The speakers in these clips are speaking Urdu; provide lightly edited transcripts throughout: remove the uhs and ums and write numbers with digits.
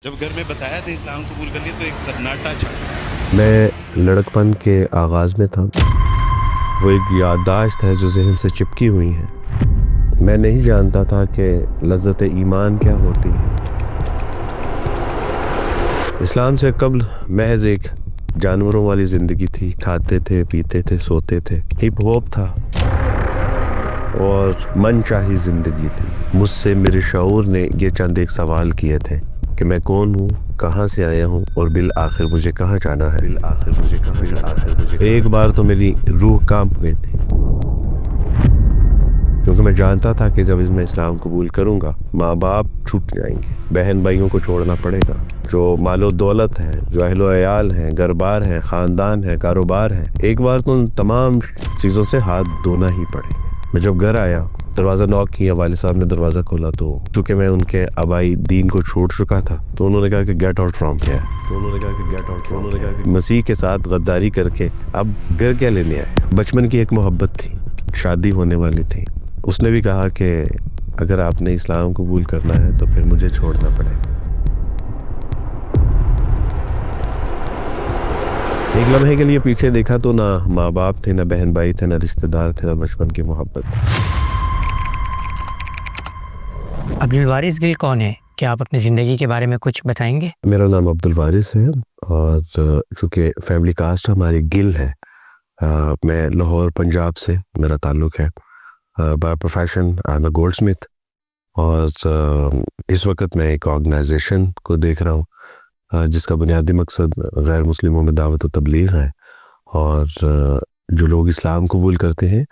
جب گھر میں بتایا تھا اسلام قبول کر لیا تو ایک سناٹا چھا گیا۔ میں لڑکپن کے آغاز میں تھا، وہ ایک یادداشت ہے جو ذہن سے چپکی ہوئی ہے۔ میں نہیں جانتا تھا کہ لذت ایمان کیا ہوتی ہے۔ اسلام سے قبل محض ایک جانوروں والی زندگی تھی، کھاتے تھے، پیتے تھے، سوتے تھے، ہپ ہاپ تھا اور من چاہی زندگی تھی۔ مجھ سے میرے شعور نے یہ چند ایک سوال کیے تھے کہ میں کون ہوں، کہاں سے آیا ہوں اور بالآخر مجھے کہاں جانا ہے۔ ایک بار تو میری روح کانپ گئی تھی، کیونکہ میں جانتا تھا کہ جب میں اسلام قبول کروں گا ماں باپ چھوٹ جائیں گے، بہن بھائیوں کو چھوڑنا پڑے گا، جو مال و دولت ہے، جو اہل و عیال ہیں، گھر بار ہے، خاندان ہے، کاروبار ہے، ایک بار تو ان تمام چیزوں سے ہاتھ دھونا ہی پڑے گا۔ میں جب گھر آیا، دروازہ نوک کیا، والد صاحب نے دروازہ کھولا تو چونکہ میں ان کے آبائی دین کو چھوڑ چکا تھا تو انہوں نے کہا کہ گیٹ آؤٹ فرام ہیئر۔ مسیح کے ساتھ غداری کر کے اب گھر کیا لینے آئے؟ بچپن کی ایک محبت تھی، شادی ہونے والی تھی، اس نے بھی کہا کہ اگر آپ نے اسلام قبول کرنا ہے تو پھر مجھے چھوڑنا پڑے گا۔ ایک لمحے کے لیے پیچھے دیکھا تو نہ ماں باپ تھے، نہ بہن بھائی تھے، نہ رشتہ دار تھے، نہ بچپن کی محبت تھی۔ عبدالوارث گل کون ہے؟ کیا آپ اپنی زندگی کے بارے میں کچھ بتائیں گے؟ میرا نام عبدالوارث ہے اور چونکہ فیملی کاسٹ ہماری گل ہے، میں لاہور پنجاب سے میرا تعلق ہے۔ By profession I am a gold Smith, اور اس وقت میں ایک آرگنائزیشن کو دیکھ رہا ہوں جس کا بنیادی مقصد غیر مسلموں میں دعوت و تبلیغ ہے، اور جو لوگ اسلام قبول کرتے ہیں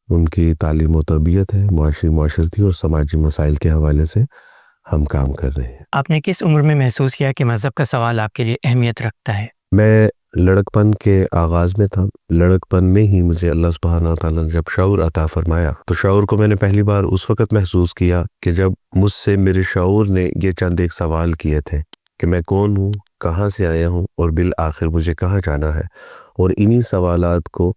ان کی تعلیم و تربیت ہے، معاشرتی اور سماجی مسائل کے حوالے سے ہم کام کر رہے ہیں۔ آپ نے کس عمر میں محسوس کیا کہ مذہب کا سوال آپ کے لیے اہمیت رکھتا ہے؟ میں لڑکپن کے آغاز میں تھا، لڑکپن میں ہی مجھے اللہ سبحانہ تعالیٰ نے جب شعور عطا فرمایا تو شعور کو میں نے پہلی بار اس وقت محسوس کیا کہ جب مجھ سے میرے شعور نے یہ چند ایک سوال کیے تھے کہ میں کون ہوں، کہاں سے آیا ہوں اور بالآخر مجھے کہاں جانا ہے، اور انہی سوالات کو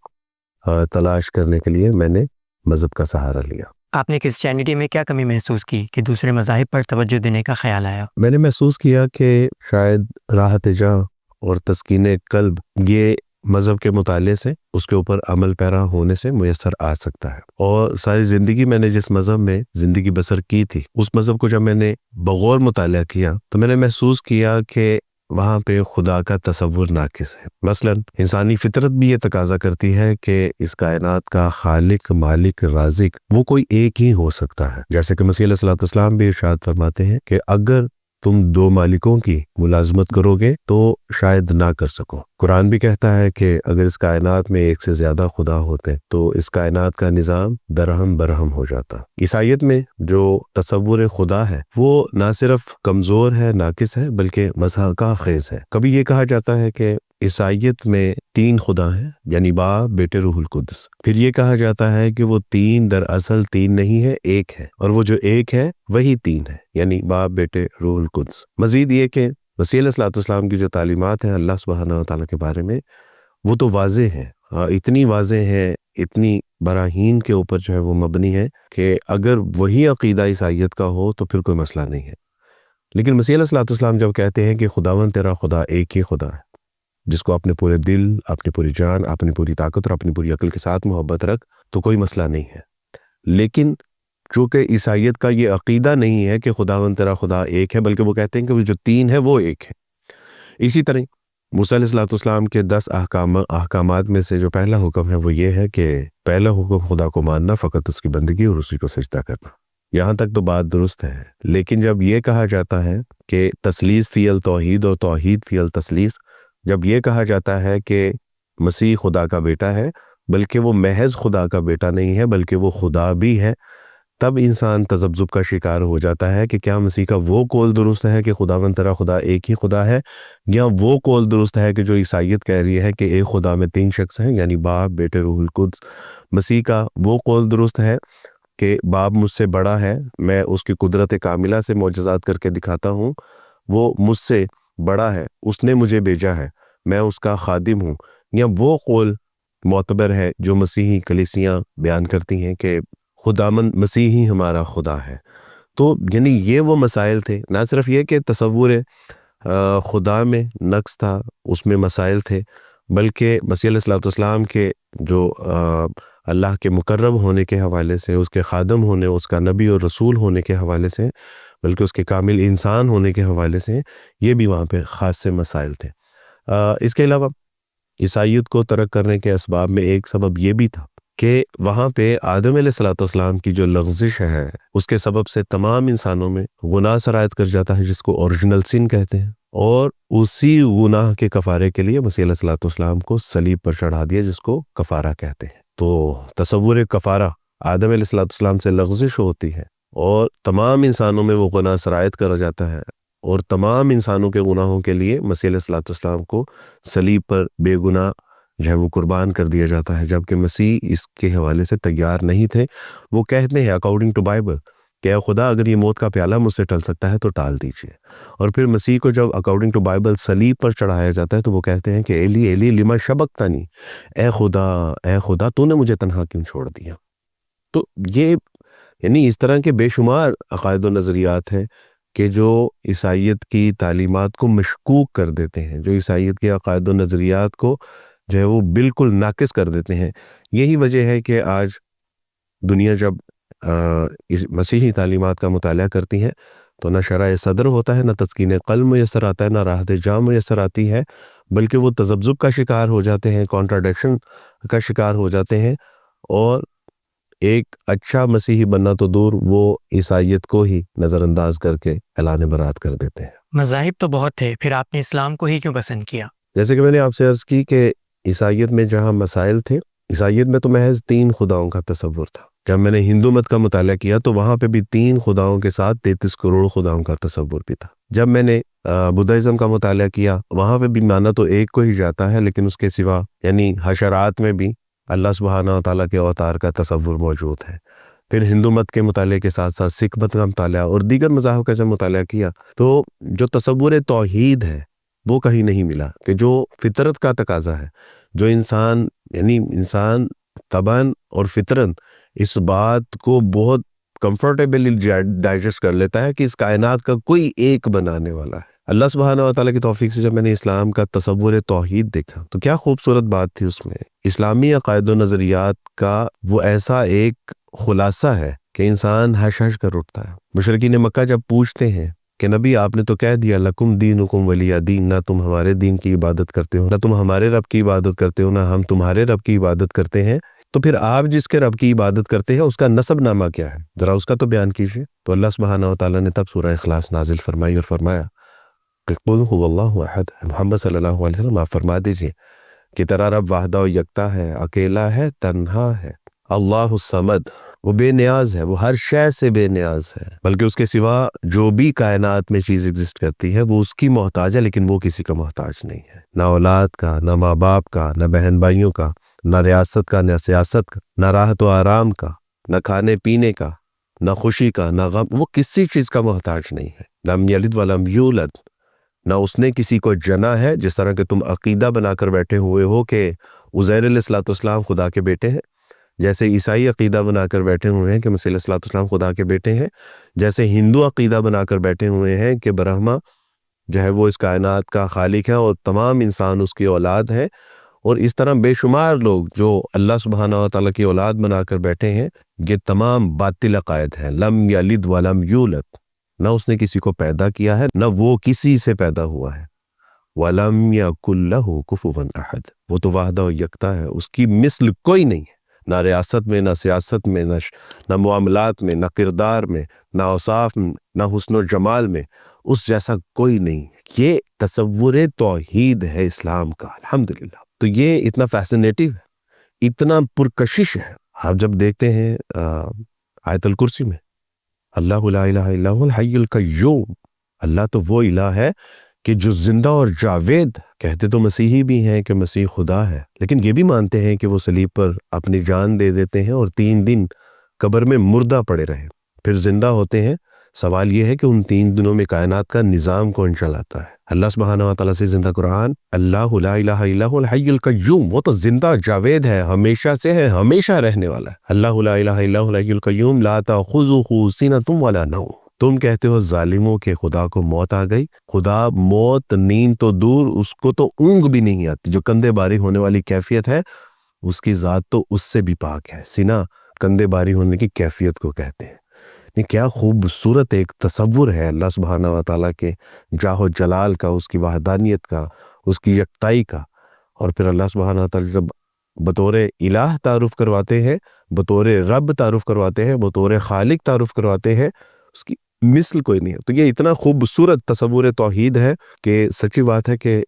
تلاش کرنے کے لیے میں نے مذہب کا سہارا لیا۔ آپ نے کرسچینٹی میں کیا کمی محسوس کی کہ دوسرے مذاہب پر توجہ دینے کا خیال آیا؟ میں نے محسوس کیا کہ شاید راحت جاں اور تسکین قلب یہ مذہب کے مطالعے سے، اس کے اوپر عمل پیرا ہونے سے میسر آ سکتا ہے، اور ساری زندگی میں نے جس مذہب میں زندگی بسر کی تھی اس مذہب کو جب میں نے بغور مطالعہ کیا تو میں نے محسوس کیا کہ وہاں پہ خدا کا تصور ناقص ہے۔ مثلا انسانی فطرت بھی یہ تقاضا کرتی ہے کہ اس کائنات کا خالق، مالک، رازق وہ کوئی ایک ہی ہو سکتا ہے، جیسے کہ مسیح علیہ السلام بھی ارشاد فرماتے ہیں کہ اگر تم دو مالکوں کی ملازمت کرو گے تو شاید نہ کر سکو۔ قرآن بھی کہتا ہے کہ اگر اس کائنات میں ایک سے زیادہ خدا ہوتے تو اس کائنات کا نظام درہم برہم ہو جاتا۔ عیسائیت میں جو تصور خدا ہے وہ نہ صرف کمزور ہے، ناقص ہے، بلکہ مضحکہ خیز ہے۔ کبھی یہ کہا جاتا ہے کہ عیسائیت میں تین خدا ہیں، یعنی باپ، بیٹے، روح القدس۔ پھر یہ کہا جاتا ہے کہ وہ تین دراصل تین نہیں ہے، ایک ہے، اور وہ جو ایک ہے وہی تین ہے، یعنی باپ، بیٹے، روح القدس۔ مزید یہ کہ مسیح علیہ السلام کی جو تعلیمات ہیں اللہ سبحانہ تعالیٰ کے بارے میں، وہ تو واضح ہیں، اتنی واضح ہیں، اتنی براہین کے اوپر جو ہے وہ مبنی ہے کہ اگر وہی عقیدہ عیسائیت کا ہو تو پھر کوئی مسئلہ نہیں ہے۔ لیکن مسیح علیہ السلام جب کہتے ہیں کہ خداوند تیرا خدا ایک ہی خدا ہے، جس کو اپنے پورے دل، اپنی پوری جان، اپنی پوری طاقت اور اپنی پوری عقل کے ساتھ محبت رکھ، تو کوئی مسئلہ نہیں ہے۔ لیکن چونکہ عیسائیت کا یہ عقیدہ نہیں ہے کہ خداوند تیرا خدا ایک ہے، بلکہ وہ کہتے ہیں کہ وہ جو تین ہے وہ ایک ہے۔ اسی طرح موسیٰ علیہ السلام کے 10 احکامات میں سے جو پہلا حکم ہے وہ یہ ہے کہ پہلا حکم خدا کو ماننا، فقط اس کی بندگی اور اسی کو سجدہ کرنا۔ یہاں تک تو بات درست ہے، لیکن جب یہ کہا جاتا ہے کہ تثلیث فی التوحید اور توحید فی التثلیث، جب یہ کہا جاتا ہے کہ مسیح خدا کا بیٹا ہے، بلکہ وہ محض خدا کا بیٹا نہیں ہے بلکہ وہ خدا بھی ہے، تب انسان تذبذب کا شکار ہو جاتا ہے کہ کیا مسیح کا وہ قول درست ہے کہ خداوند تیرا خدا ایک ہی خدا ہے، یا وہ قول درست ہے کہ جو عیسائیت کہہ رہی ہے کہ ایک خدا میں تین شخص ہیں، یعنی باپ، بیٹے، روح القدس۔ مسیح کا وہ قول درست ہے کہ باپ مجھ سے بڑا ہے، میں اس کی قدرت کاملہ سے معجزات کر کے دکھاتا ہوں، وہ مجھ سے بڑا ہے، اس نے مجھے بھیجا ہے، میں اس کا خادم ہوں، یا وہ قول معتبر ہے جو مسیحی کلیسیاں بیان کرتی ہیں کہ خداوند مسیح ہی ہمارا خدا ہے۔ تو یعنی یہ وہ مسائل تھے، نہ صرف یہ کہ تصور خدا میں نقص تھا، اس میں مسائل تھے، بلکہ مسیح علیہ الصلوۃ والسلام کے جو اللہ کے مقرب ہونے کے حوالے سے، اس کے خادم ہونے، اس کا نبی اور رسول ہونے کے حوالے سے، بلکہ اس کے کامل انسان ہونے کے حوالے سے یہ بھی وہاں پہ خاص سے مسائل تھے۔ اس کے علاوہ عیسائیت کو ترک کرنے کے اسباب میں ایک سبب یہ بھی تھا کہ وہاں پہ آدم علیہ الصلوۃ والسلام کی جو لغزش ہے اس کے سبب سے تمام انسانوں میں گناہ سرایت کر جاتا ہے، جس کو اوریجنل سن کہتے ہیں، اور اسی گناہ کے کفارے کے لیے مسیح علیہ الصلوۃ والسلام کو صلیب پر چڑھا دیا، جس کو کفارہ کہتے ہیں۔ تو تصور کفارہ، آدم علیہ الصلوۃ والسلام سے لغزش ہوتی ہے اور تمام انسانوں میں وہ گناہ سرایت کر جاتا ہے، اور تمام انسانوں کے گناہوں کے لیے مسیح علیہ الصلوۃ والسلام کو صلیب پر بے گناہ جو ہے وہ قربان کر دیا جاتا ہے، جبکہ مسیح اس کے حوالے سے تیار نہیں تھے۔ وہ کہتے ہیں اکارڈنگ ٹو بائبل کہ اے خدا، اگر یہ موت کا پیالہ مجھ سے ٹل سکتا ہے تو ٹال دیجیے۔ اور پھر مسیح کو جب اکارڈنگ ٹو بائبل صلیب پر چڑھایا جاتا ہے تو وہ کہتے ہیں کہ ایلی ایلی لما شبقتنی، اے خدا تو نے مجھے تنہا کیوں چھوڑ دیا۔ تو یہ یعنی اس طرح کے بے شمار عقائد و نظریات ہیں کہ جو عیسائیت کی تعلیمات کو مشکوک کر دیتے ہیں، جو عیسائیت کے عقائد و نظریات کو جو ہے وہ بالکل ناقص کر دیتے ہیں۔ یہی وجہ ہے کہ آج دنیا جب مسیحی تعلیمات کا مطالعہ کرتی ہے تو نہ شرح صدر ہوتا ہے، نہ تسکین قلب میسر آتا ہے، نہ راحت جام میسر آتی ہے، بلکہ وہ تذبذب کا شکار ہو جاتے ہیں، کانٹراڈکشن کا شکار ہو جاتے ہیں، اور ایک اچھا مسیحی بننا تو دور، وہ عیسائیت کو ہی نظر انداز کر کے اعلان برات کر دیتے ہیں۔ مذاہب تو بہت تھے، پھر آپ نے اسلام کو ہی کیوں پسند کیا؟ جیسے کہ میں نے آپ سے عرض کی کہ عیسائیت میں جہاں مسائل تھے، عیسائیت میں تو محض 3 خداؤں کا تصور تھا۔ جب میں نے ہندو مت کا مطالعہ کیا تو وہاں پہ بھی 3 خداؤں کے ساتھ 33 کروڑ خداؤں کا تصور بھی تھا۔ جب میں نے بدھازم کا مطالعہ کیا وہاں پہ بھی مانا تو ایک کو ہی جاتا ہے، لیکن اس کے سوا یعنی حشرات میں بھی اللہ سبحانہ و تعالیٰ کے اوتار کا تصور موجود ہے۔ پھر ہندو مت کے مطالعے کے ساتھ ساتھ سکھ مت کا مطالعہ اور دیگر مذاہب کا جب مطالعہ کیا تو جو تصور توحید ہے وہ کہیں نہیں ملا، کہ جو فطرت کا تقاضا ہے، جو انسان یعنی انسان طبعاً اور فطرن اس بات کو بہت کمفرٹیبلی ڈائجسٹ کر لیتا ہے کہ اس کائنات کا کوئی ایک بنانے والا ہے۔ اللہ سبحانہ و تعالیٰ کی توفیق سے جب میں نے اسلام کا تصور توحید دیکھا تو کیا خوبصورت بات تھی اس میں۔ اسلامی عقائد و نظریات کا وہ ایسا ایک خلاصہ ہے کہ انسان ہش ہش کر اٹھتا ہے۔ مشرکین مکہ جب پوچھتے ہیں کہ نبی آپ نے تو کہہ دیا لکم دینکم ولی دین، نہ تم ہمارے دین کی عبادت کرتے ہو، نہ تم ہمارے رب کی عبادت کرتے ہو، نہ ہم تمہارے رب کی عبادت کرتے ہیں، تو پھر آپ جس کے رب کی عبادت کرتے ہیں اس کا نسب نامہ کیا ہے، ذرا اس کا تو بیان کیجئے۔ تو اللہ سبحانہ و تعالیٰ نے تب سورہ اخلاص نازل فرمائی اور فرمایا کہ قل هو اللہ احد، محمد صلی اللہ علیہ وسلم آپ فرما دیجئے کہ تیرا رب واحدہ و یکتا ہے، اکیلا ہے، تنہا ہے، اللہ الصمد، وہ بے نیاز ہے، وہ ہر شے سے بے نیاز ہے، بلکہ اس کے سوا جو بھی کائنات میں چیز ایگزسٹ کرتی ہے وہ اس کی محتاج ہے، لیکن وہ کسی کا محتاج نہیں ہے، نہ اولاد کا، نہ ماں باپ کا، نہ بہن بھائیوں کا، نہ ریاست کا، نہ سیاست کا، نہ راحت و آرام کا، نہ کھانے پینے کا، نہ خوشی کا، نہ غم، وہ کسی چیز کا محتاج نہیں ہے۔ لم یلد ولم یولد، نہ اس نے کسی کو جنا ہے، جس طرح کہ تم عقیدہ بنا کر بیٹھے ہوئے ہو کہ عزیر علیہ السلام خدا کے بیٹے ہیں، جیسے عیسائی عقیدہ بنا کر بیٹھے ہوئے ہیں کہ مسیح علیہ السلام خدا کے بیٹے ہیں، جیسے ہندو عقیدہ بنا کر بیٹھے ہوئے ہیں کہ برہما جو ہے وہ اس کائنات کا خالق ہے اور تمام انسان اس کی اولاد ہیں، اور اس طرح بے شمار لوگ جو اللہ سبحانہ و تعالیٰ کی اولاد بنا کر بیٹھے ہیں، یہ تمام باطل عقائد ہیں۔ لم یلد ولم یولد، نہ اس نے کسی کو پیدا کیا ہے، نہ وہ کسی سے پیدا ہوا ہے۔ وَلَمْ يَكُنْ لَهُ كُفُوًا أَحَدٌ، وہ تو واحدہ و یکتا ہے، اس کی مثل کوئی نہیں ہے، نہ ریاست میں، نہ سیاست میں، نہ معاملات میں، نہ کردار میں، نہ اوصاف میں، نہ حسن و جمال میں، اس جیسا کوئی نہیں۔ یہ تصور توحید ہے اسلام کا، الحمدللہ۔ تو یہ اتنا فیسنیٹیو ہے، اتنا پرکشش ہے۔ آپ جب دیکھتے ہیں آیت الکرسی میں اللہ لا الہ الا هو الحی القیوم، اللہ تو وہ الہ ہے کہ جو زندہ اور جاوید، کہتے تو مسیحی بھی ہیں کہ مسیح خدا ہے، لیکن یہ بھی مانتے ہیں کہ وہ صلیب پر اپنی جان دے دیتے ہیں اور 3 دن قبر میں مردہ پڑے رہے، پھر زندہ ہوتے ہیں۔ سوال یہ ہے کہ ان 3 دنوں میں کائنات کا نظام کون چلاتا ہے؟ اللہ سبحانہ و تعالیٰ سے زندہ قرآن، اللہ لا الہ الا هو الحی القیوم، وہ تو زندہ جاوید ہے، ہمیشہ سے ہے، ہمیشہ رہنے والا ہے۔ اللہ لا الہ الا هو الحی القیوم لا تأخذہ سنۃ ولا نوم، تم کہتے ہو ظالموں کے خدا کو موت آ گئی. خدا موت نیند تو دور، اس کو تو اونگ بھی نہیں آتی. جو کندھے باری ہونے والی کیفیت ہے اس کی ذات تو اس سے بھی پاک ہے. سینہ کندھے باری ہونے کی کیفیت کو کہتے ہیں. یہ کیا خوبصورت ایک تصور ہے اللہ سبحانہ و تعالیٰ کے جاہ و جلال کا، اس کی وحدانیت کا، اس کی یکتائی کا. اور پھر اللہ سبحانہ و تعالیٰ جب بطور الہ تعارف کرواتے ہیں، بطور رب تعارف کرواتے ہیں، بطور خالق تعارف کرواتے ہیں، اس کی مثل کوئی نہیں ہے. تو یہ اتنا خوبصورت تصور توحید ہے کہ سچی بات ہے کہ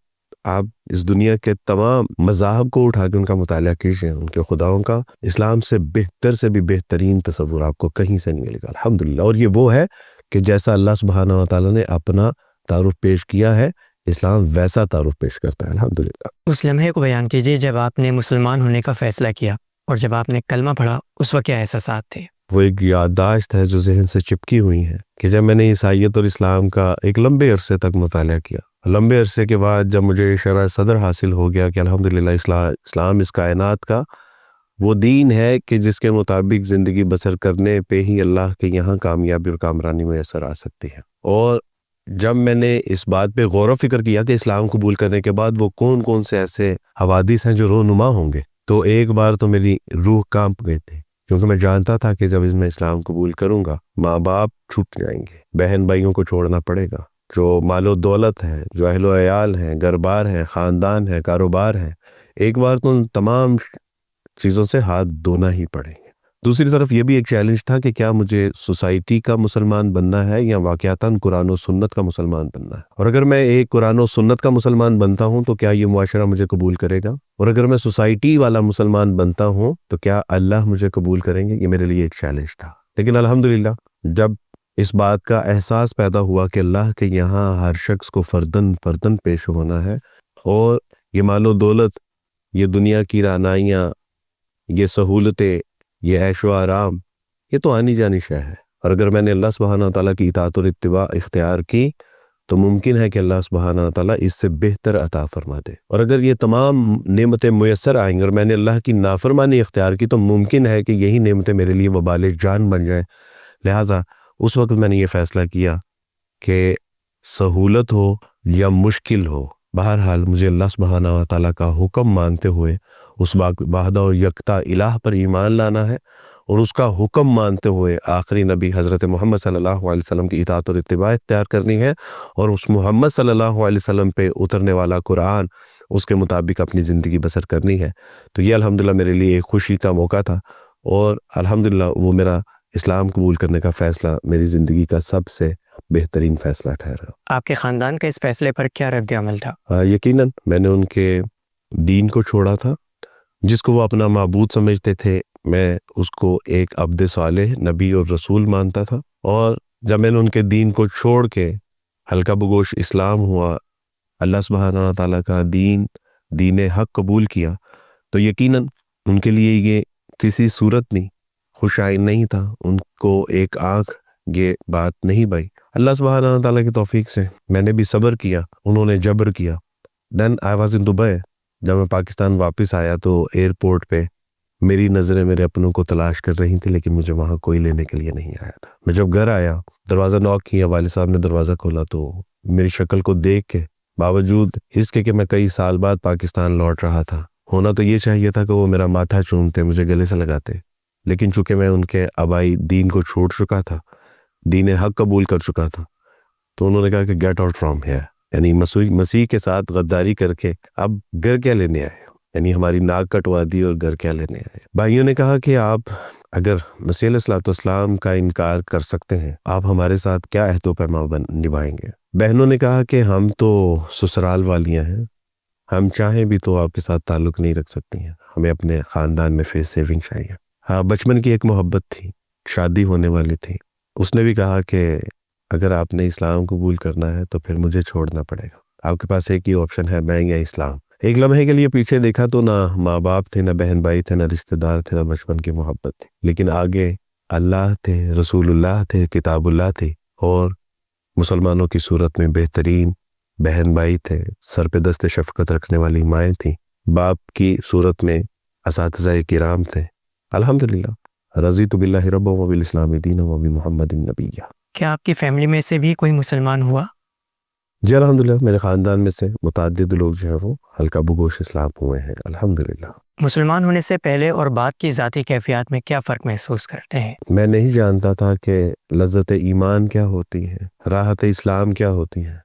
آپ اس دنیا کے تمام مذاہب کو اٹھا کے ان کا مطالعہ کیجئے، ان کے خداؤں کا. اسلام سے بہتر سے بھی بہترین تصور آپ کو کہیں سے نہیں ملے گا الحمدللہ. اور یہ وہ ہے کہ جیسا اللہ سبحانہ و تعالیٰ نے اپنا تعارف پیش کیا ہے، اسلام ویسا تعارف پیش کرتا ہے الحمدللہ. اس لمحے کو بیان کیجیے جب آپ نے مسلمان ہونے کا فیصلہ کیا اور جب آپ نے کلمہ پڑھا، اس وقت کیا احساسات تھے؟ وہ ایک یادداشت ہے جو ذہن سے چپکی ہوئی ہے کہ جب میں نے عیسائیت اور اسلام کا ایک لمبے عرصے تک مطالعہ کیا، لمبے عرصے کے بعد جب مجھے شرح صدر حاصل ہو گیا کہ الحمدللہ اسلام اس کائنات کا وہ دین ہے کہ جس کے مطابق زندگی بسر کرنے پہ ہی اللہ کے یہاں کامیابی اور کامرانی میسر آ سکتی ہے. اور جب میں نے اس بات پہ غور و فکر کیا کہ اسلام قبول کرنے کے بعد وہ کون کون سے ایسے حوادث ہیں جو رونما ہوں گے، تو ایک بار تو میری روح کانپ گئی تھی، کیونکہ میں جانتا تھا کہ جب اس میں اسلام قبول کروں گا ماں باپ چھوٹ جائیں گے، بہن بھائیوں کو چھوڑنا پڑے گا، جو مال و دولت ہے، جو اہل و عیال ہیں، گھر بار ہے، خاندان ہے، کاروبار ہے، ایک بار تو ان تمام چیزوں سے ہاتھ دھونا ہی پڑیں گے. دوسری طرف یہ بھی ایک چیلنج تھا کہ کیا مجھے سوسائٹی کا مسلمان بننا ہے یا واقعتاً قرآن و سنت کا مسلمان بننا ہے. اور اگر میں ایک قرآن و سنت کا مسلمان بنتا ہوں تو کیا یہ معاشرہ مجھے قبول کرے گا، اور اگر میں سوسائٹی والا مسلمان بنتا ہوں تو کیا اللہ مجھے قبول کریں گے. یہ میرے لیے ایک چیلنج تھا. لیکن الحمدللہ جب اس بات کا احساس پیدا ہوا کہ اللہ کے یہاں ہر شخص کو فردن فردن پیش ہونا ہے، اور یہ مال و دولت، یہ دنیا کی رعنائیاں، یہ سہولتیں، یہ عیش و آرام، یہ تو آنی جانی شے ہے. اور اگر میں نے اللہ سبحانہ و تعالیٰ کی اطاعت اور اتباع اختیار کی تو ممکن ہے کہ اللہ سبحانہ و تعالیٰ اس سے بہتر عطا فرما دے. اور اگر یہ تمام نعمتیں میسر آئیں گی اور میں نے اللہ کی نافرمانی اختیار کی تو ممکن ہے کہ یہی نعمتیں میرے لیے وبال جان بن جائیں. لہٰذا اس وقت میں نے یہ فیصلہ کیا کہ سہولت ہو یا مشکل ہو، بہرحال مجھے اللہ سبحانہ و تعالیٰ کا حکم مانتے ہوئے اس واحدہ و یکتا الہ پر ایمان لانا ہے، اور اس کا حکم مانتے ہوئے آخری نبی حضرت محمد صلی اللہ علیہ وسلم کی اطاعت اور اتباع اختیار کرنی ہے، اور اس محمد صلی اللہ علیہ وسلم پہ اترنے والا قرآن اس کے مطابق اپنی زندگی بسر کرنی ہے. تو یہ الحمدللہ میرے لیے ایک خوشی کا موقع تھا، اور الحمدللہ وہ میرا اسلام قبول کرنے کا فیصلہ میری زندگی کا سب سے بہترین فیصلہ ٹھہرا. آپ کے خاندان کا اس فیصلے پر کیا رد عمل تھا؟ یقیناً میں نے ان کے دین کو چھوڑا تھا جس کو وہ اپنا معبود سمجھتے تھے. میں اس کو ایک عبد صالح نبی اور رسول مانتا تھا، اور جب میں نے ان کے دین کو چھوڑ کے ہلکا بگوش اسلام ہوا، اللہ سبحانہ تعالیٰ کا دین حق قبول کیا، تو یقیناً ان کے لیے یہ کسی صورت نہیں خوش آئند نہیں تھا. ان کو ایک آنکھ یہ بات نہیں بھائی. اللہ سبحانہ تعالیٰ کی توفیق سے میں نے بھی صبر کیا، انہوں نے جبر کیا. دین آئی واز ان دبئی. جب میں پاکستان واپس آیا تو ایئرپورٹ پہ میری نظریں میرے اپنوں کو تلاش کر رہی تھیں، لیکن مجھے وہاں کوئی لینے کے لیے نہیں آیا تھا. میں جب گھر آیا، دروازہ نوک کیا، والد صاحب نے دروازہ کھولا تو میری شکل کو دیکھ کے، باوجود اس کے کہ میں کئی سال بعد پاکستان لوٹ رہا تھا، ہونا تو یہ چاہیے تھا کہ وہ میرا ماتھا چومتے، مجھے گلے سے لگاتے، لیکن چونکہ میں ان کے آبائی دین کو چھوڑ چکا تھا، دین حق قبول کر چکا تھا، تو انہوں نے کہا کہ گیٹ آؤٹ فرام ہیئر. یعنی مسیح کے ساتھ غداری کر کے اب گھر کیا لینے آئے، یعنی ہماری ناک کٹوا دی اور گھر کیا لینے آئے. بھائیوں نے کہا کہ آپ اگر مسیح علیہ السلام کا انکار کر سکتے ہیں، آپ ہمارے ساتھ کیا عہد و پیمان نبھائیں گے. بہنوں نے کہا کہ ہم تو سسرال والیاں ہیں، ہم چاہیں بھی تو آپ کے ساتھ تعلق نہیں رکھ سکتی ہیں، ہمیں اپنے خاندان میں فیس سیونگ چاہیے. ہاں، بچپن کی ایک محبت تھی، شادی ہونے والی تھی. اس نے بھی کہا کہ اگر آپ نے اسلام قبول کرنا ہے تو پھر مجھے چھوڑنا پڑے گا، آپ کے پاس ایک ہی آپشن ہے، میں یا اسلام. ایک لمحے کے لیے پیچھے دیکھا تو نہ ماں باپ تھے، نہ بہن بھائی تھے، نہ رشتہ دار تھے، نہ بچپن کی محبت تھی، لیکن آگے اللہ تھے، رسول اللہ تھے، کتاب اللہ تھی، اور مسلمانوں کی صورت میں بہترین بہن بھائی تھے، سر پہ دست شفقت رکھنے والی مائیں تھیں، باپ کی صورت میں اساتذہ کرام تھے. الحمدللہ رضیت باللہ ربا و بالاسلام دینا و بمحمد نبیہ. کیا آپ کی فیملی میں سے بھی کوئی مسلمان ہوا؟ جی الحمدللہ میرے خاندان میں سے متعدد لوگ جو ہیں وہ حلقہ بگوش اسلام ہوئے ہیں الحمدللہ۔ مسلمان ہونے سے پہلے اور بعد کی ذاتی کیفیات میں کیا فرق محسوس کرتے ہیں؟ میں نہیں جانتا تھا کہ لذت ایمان کیا ہوتی ہے، راحت اسلام کیا ہوتی ہے،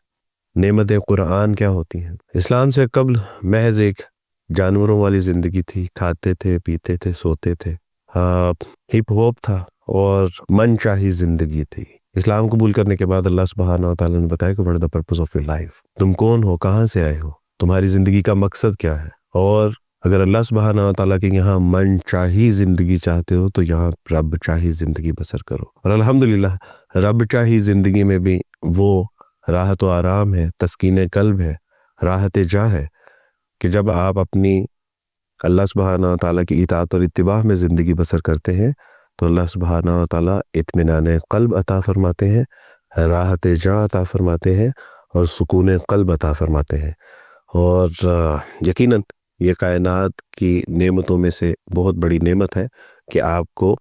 نعمت قرآن کیا ہوتی ہیں۔ اسلام سے قبل محض ایک جانوروں والی زندگی تھی، کھاتے تھے، پیتے تھے، سوتے تھے، ہپ ہاپ تھا اور من چاہی زندگی تھی۔ اسلام قبول کرنے کے بعد اللہ سبحانہ و تعالیٰ نے بتایا کہ what is the purpose of your life, تم کون ہو، کہاں سے آئے ہو، تمہاری زندگی کا مقصد کیا ہے، اور اگر اللہ سبحانہ و تعالیٰ کے یہاں من چاہی زندگی چاہتے ہو تو یہاں رب چاہی زندگی بسر کرو۔ اور الحمدللہ رب چاہی زندگی میں بھی وہ راحت و آرام ہے، تسکین قلب ہے، راحت جاں ہے کہ جب آپ اپنی اللہ سبحانہ و تعالیٰ کی اطاعت اور اتباع میں زندگی بسر کرتے ہیں تو اللہ سبحانہ و تعالیٰ اطمینان قلب عطا فرماتے ہیں، راحت جاں عطا فرماتے ہیں اور سکون قلب عطا فرماتے ہیں۔ اور یقیناً یہ کائنات کی نعمتوں میں سے بہت بڑی نعمت ہے کہ آپ کو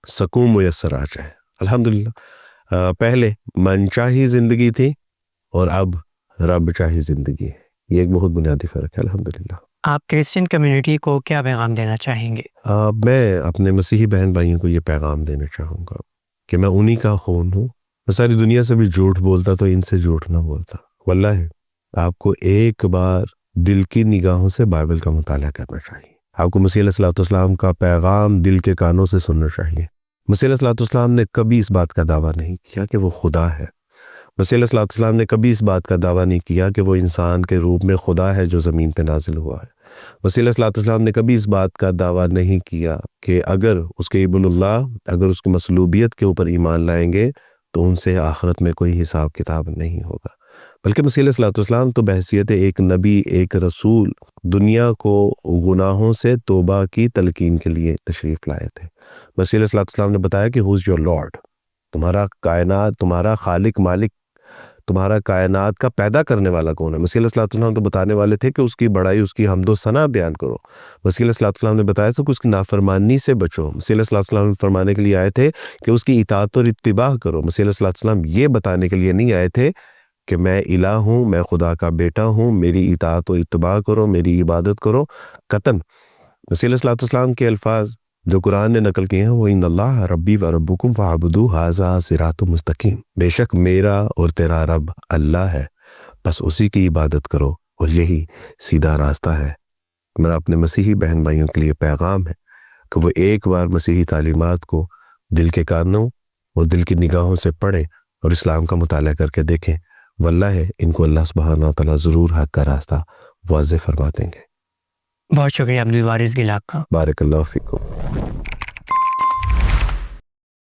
سکون میسر آ جائے۔ الحمدللہ پہلے من چاہی زندگی تھی اور اب رب چاہی زندگی ہے، یہ ایک بہت بنیادی فرق ہے الحمدللہ۔ آپ کرسچن کمیونٹی کو کیا پیغام دینا چاہیں گے؟ میں اپنے مسیحی بہن بھائیوں کو یہ پیغام دینا چاہوں گا کہ میں انہی کا خون ہوں۔ میں ساری دنیا سے بھی جھوٹ بولتا تو ان سے جھوٹ نہ بولتا۔ واللہ آپ کو ایک بار دل کی نگاہوں سے بائبل کا مطالعہ کرنا چاہیے۔ آپ کو مسیح علیہ السلام کا پیغام دل کے کانوں سے سننا چاہیے۔ مسیح علیہ السلام نے کبھی اس بات کا دعویٰ نہیں کیا کہ وہ خدا ہے۔ مسیح علیہ السلام نے کبھی اس بات کا دعویٰ نہیں کیا کہ وہ انسان کے روپ میں خدا ہے جو زمین پہ نازل ہوا ہے۔ مسیح علیہ السلام نے کبھی اس بات کا دعویٰ نہیں کیا کہ اگر اس کے ابن اللہ اگر اس کی مصلوبیت کے اوپر ایمان لائیں گے تو ان سے آخرت میں کوئی حساب کتاب نہیں ہوگا، بلکہ مسیح علیہ السلام تو بحیثیت ایک نبی، ایک رسول دنیا کو گناہوں سے توبہ کی تلقین کے لیے تشریف لائے تھے۔ مسیح علیہ السلام نے بتایا کہ ہو از یور لارڈ، تمہارا کائنات، تمہارا خالق، مالک، تمہارا کائنات کا پیدا کرنے والا کون ہے۔ مسیح علیہ السلام تو بتانے والے تھے کہ اس کی بڑائی، اس کی حمد و ثنا بیان کرو۔ مسیح علیہ السلام نے بتایا تھا کہ اس کی نافرمانی سے بچو۔ مسیح علیہ السلام فرمانے کے لیے آئے تھے کہ اس کی اطاعت اور اتباع کرو۔ مسیح علیہ السلام یہ بتانے کے لیے نہیں آئے تھے کہ میں الہ ہوں، میں خدا کا بیٹا ہوں، میری اطاعت و اتباع کرو، میری عبادت کرو۔ قطعاً مسیح علیہ السلام کے الفاظ جو قرآن نے نقل کیے ہیں وہ ان اللہ ربی و ربکم فاعبدوہ ھذا صراط مستقیم، بے شک میرا اور تیرا رب اللہ ہے، بس اسی کی عبادت کرو اور یہی سیدھا راستہ ہے۔ میرا اپنے مسیحی بہن بھائیوں کے لیے پیغام ہے کہ وہ ایک بار مسیحی تعلیمات کو دل کے کانوں اور دل کی نگاہوں سے پڑھیں اور اسلام کا مطالعہ کر کے دیکھیں، واللہ ان کو اللہ سبحانہ و تعالیٰ ضرور حق کا راستہ واضح فرما دیں گے۔ بہت شکریہ عبدالوارث گیلاگ کا۔ بارک اللہ فیکم۔